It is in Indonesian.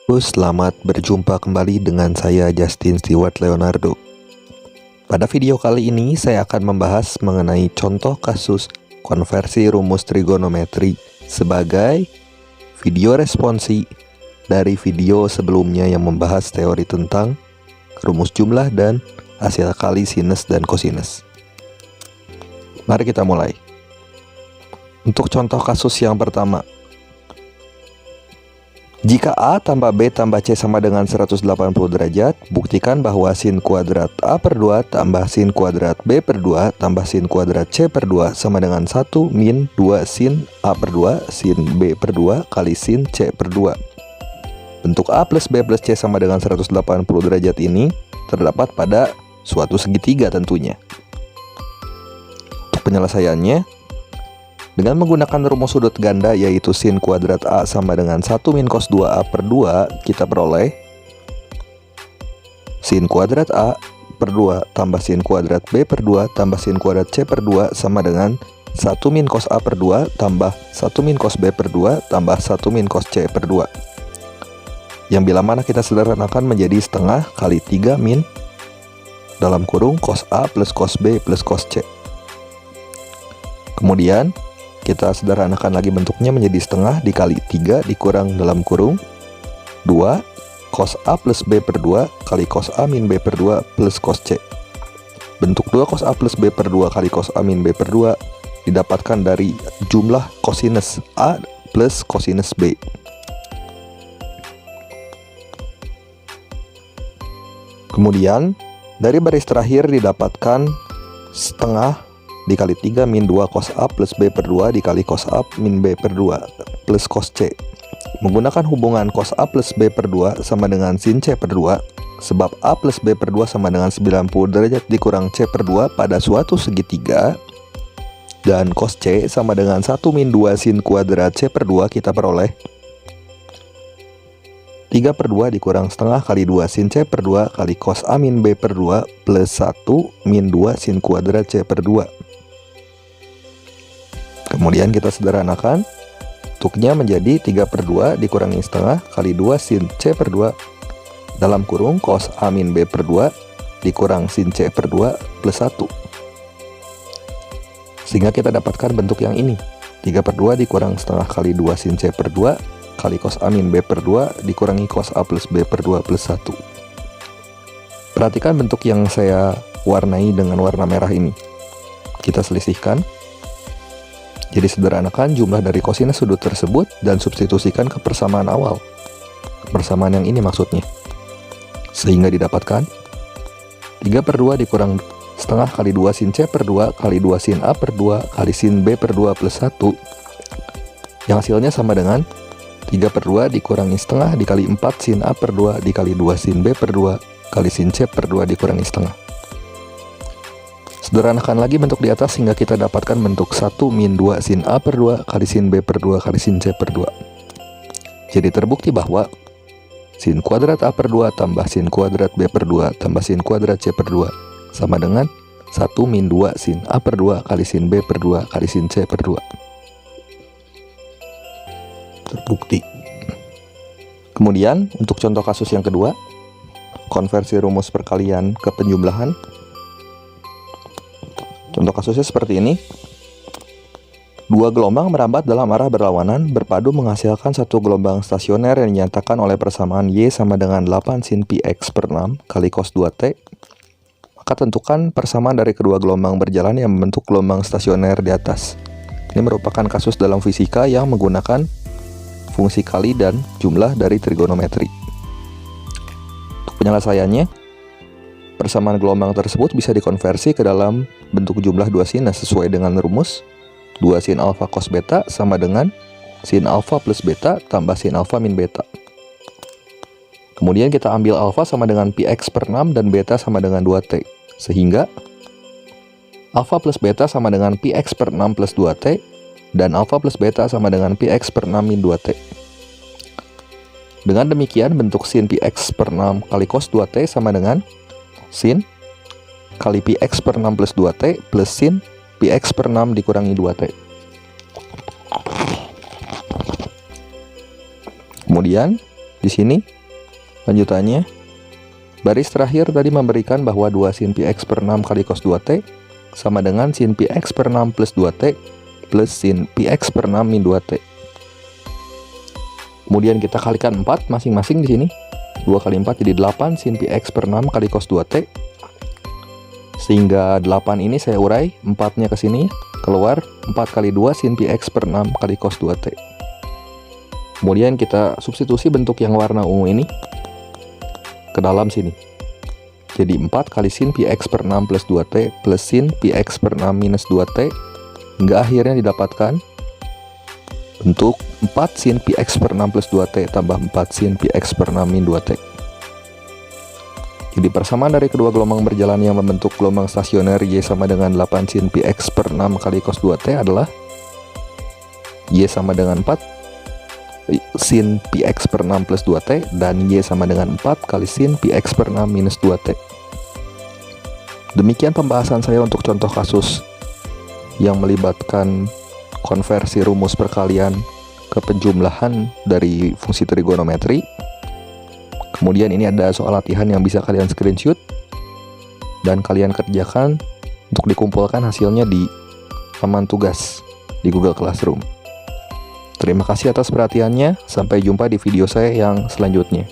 Selamat berjumpa kembali dengan saya Justin Stewart Leonardo. Pada video kali ini saya akan membahas mengenai contoh kasus konversi rumus trigonometri sebagai video responsi dari video sebelumnya yang membahas teori tentang rumus jumlah dan hasil kali sinus dan kosinus. Mari kita mulai. Untuk contoh kasus yang pertama, jika A tambah B tambah C sama dengan 180 derajat, buktikan bahwa sin kuadrat A per 2 tambah sin kuadrat B per 2 tambah sin kuadrat C per 2 sama dengan 1 min 2 sin A per 2 sin B per 2 kali sin C per 2. Bentuk A plus B plus C sama dengan 180 derajat ini terdapat pada suatu segitiga tentunya. Untuk penyelesaiannya, dengan menggunakan rumus sudut ganda yaitu sin kuadrat A sama dengan 1 min cos 2A per 2, kita peroleh sin kuadrat A per 2 tambah sin kuadrat B per 2 tambah sin kuadrat C per 2 sama dengan 1 min cos A per 2 tambah 1 min cos B per 2 tambah 1 min cos C per 2. Yang bila mana kita sederhanakan menjadi setengah kali 3 min dalam kurung cos A plus cos B plus cos C. Kemudian kita sederhanakan lagi bentuknya menjadi setengah dikali 3 dikurang dalam kurung 2 cos A plus B per 2 kali cos A min B per 2 plus cos C. Bentuk 2 cos A plus B per 2 kali cos A min B per 2 didapatkan dari jumlah kosinus A plus kosinus B. Kemudian dari baris terakhir didapatkan setengah dikali 3 min 2 cos A plus B per 2 dikali cos A min B per 2 plus cos C. Menggunakan hubungan cos A plus B per 2 sama dengan sin C per 2, sebab A plus B per 2 sama dengan 90 derajat dikurang C per 2 pada suatu segitiga, dan cos C sama dengan 1 min 2 sin kuadrat C per 2, kita peroleh 3 per 2 dikurang setengah kali 2 sin C per 2 kali cos A min B per 2 plus 1 min 2 sin kuadrat C per 2. Kemudian kita sederhanakan, bentuknya menjadi 3 per 2 dikurangi setengah kali 2 sin C per 2 dalam kurung cos A min B per 2 dikurang sin C per 2 plus 1. Sehingga kita dapatkan bentuk yang ini, 3 per 2 dikurang setengah kali 2 sin C per 2 kali cos A min B per 2 dikurangi cos A plus B per 2 plus 1. Perhatikan bentuk yang saya warnai dengan warna merah ini. Kita selisihkan. Jadi sederhanakan jumlah dari kosinus sudut tersebut dan substitusikan ke persamaan awal. Persamaan yang ini maksudnya. Sehingga didapatkan 3 per 2 dikurang setengah kali 2 sin C per 2 kali 2 sin A per 2 kali sin B per 2 plus 1. Yang hasilnya sama dengan 3 per 2 dikurangi setengah dikali 4 sin A per 2 dikali 2 sin B per 2 kali sin C per 2 dikurangi setengah. Sederhanakan lagi bentuk di atas hingga kita dapatkan bentuk 1 min 2 sin A per 2 kali sin B per 2 kali sin C per 2. Jadi terbukti bahwa sin kuadrat A per 2 tambah sin kuadrat B per 2 tambah sin kuadrat C per 2 sama dengan 1 min 2 sin A per 2 kali sin B per 2 kali sin C per 2. Terbukti. Kemudian untuk contoh kasus yang kedua, konversi rumus perkalian ke penjumlahan. Contoh kasusnya seperti ini. Dua gelombang merambat dalam arah berlawanan berpadu menghasilkan satu gelombang stasioner yang dinyatakan oleh persamaan Y sama dengan 8 sin px per 6 kali cos 2t. Maka tentukan persamaan dari kedua gelombang berjalan yang membentuk gelombang stasioner di atas. Ini merupakan kasus dalam fisika yang menggunakan fungsi kali dan jumlah dari trigonometri. Untuk penyelesaiannya, persamaan gelombang tersebut bisa dikonversi ke dalam bentuk jumlah 2 sinus sesuai dengan rumus 2 sin alfa cos beta sama dengan sin alfa plus beta tambah sin alfa min beta. Kemudian kita ambil alfa sama dengan px per 6 dan beta sama dengan 2t. Sehingga alfa plus beta sama dengan px per 6 plus 2t dan alfa plus beta sama dengan px per 6 min 2t. Dengan demikian bentuk sin px per 6 kali cos 2t sama dengan sin kali px per 6 plus 2t plus sin px per 6 dikurangi 2t. Kemudian di sini Lanjutannya, baris terakhir tadi memberikan bahwa 2 sin pi X per 6 kali cos 2T sama dengan sin pi X per 6 plus 2T plus sin pi X per 6 min 2T. Kemudian kita kalikan 4 masing-masing di sini. 2 kali 4 jadi 8 sin pi X per 6 kali cos 2T. Sehingga 8 ini saya urai, 4-nya ke sini, keluar 4 kali 2 sin pi X per 6 kali cos 2T. Kemudian kita substitusi bentuk yang warna ungu ini ke dalam sini. Jadi 4 kali sin pi X per 6 plus 2T plus sin pi X per 6 minus 2T, hingga akhirnya didapatkan bentuk 4 sin pi X per 6 plus 2T tambah 4 sin pi X per 6 min 2T. Jadi persamaan dari kedua gelombang berjalan yang membentuk gelombang stasioner Y sama dengan 8 sin pi X per 6 kali cos 2T adalah Y sama dengan 4 sin pi X per 6 plus 2T dan Y sama dengan 4 kali sin pi X per 6 minus 2T. Demikian pembahasan saya untuk contoh kasus yang melibatkan konversi rumus perkalian ke penjumlahan dari fungsi trigonometri. Kemudian ini ada soal latihan yang bisa kalian screenshot dan kalian kerjakan untuk dikumpulkan hasilnya di halaman tugas di Google Classroom. Terima kasih atas perhatiannya, sampai jumpa di video saya yang selanjutnya.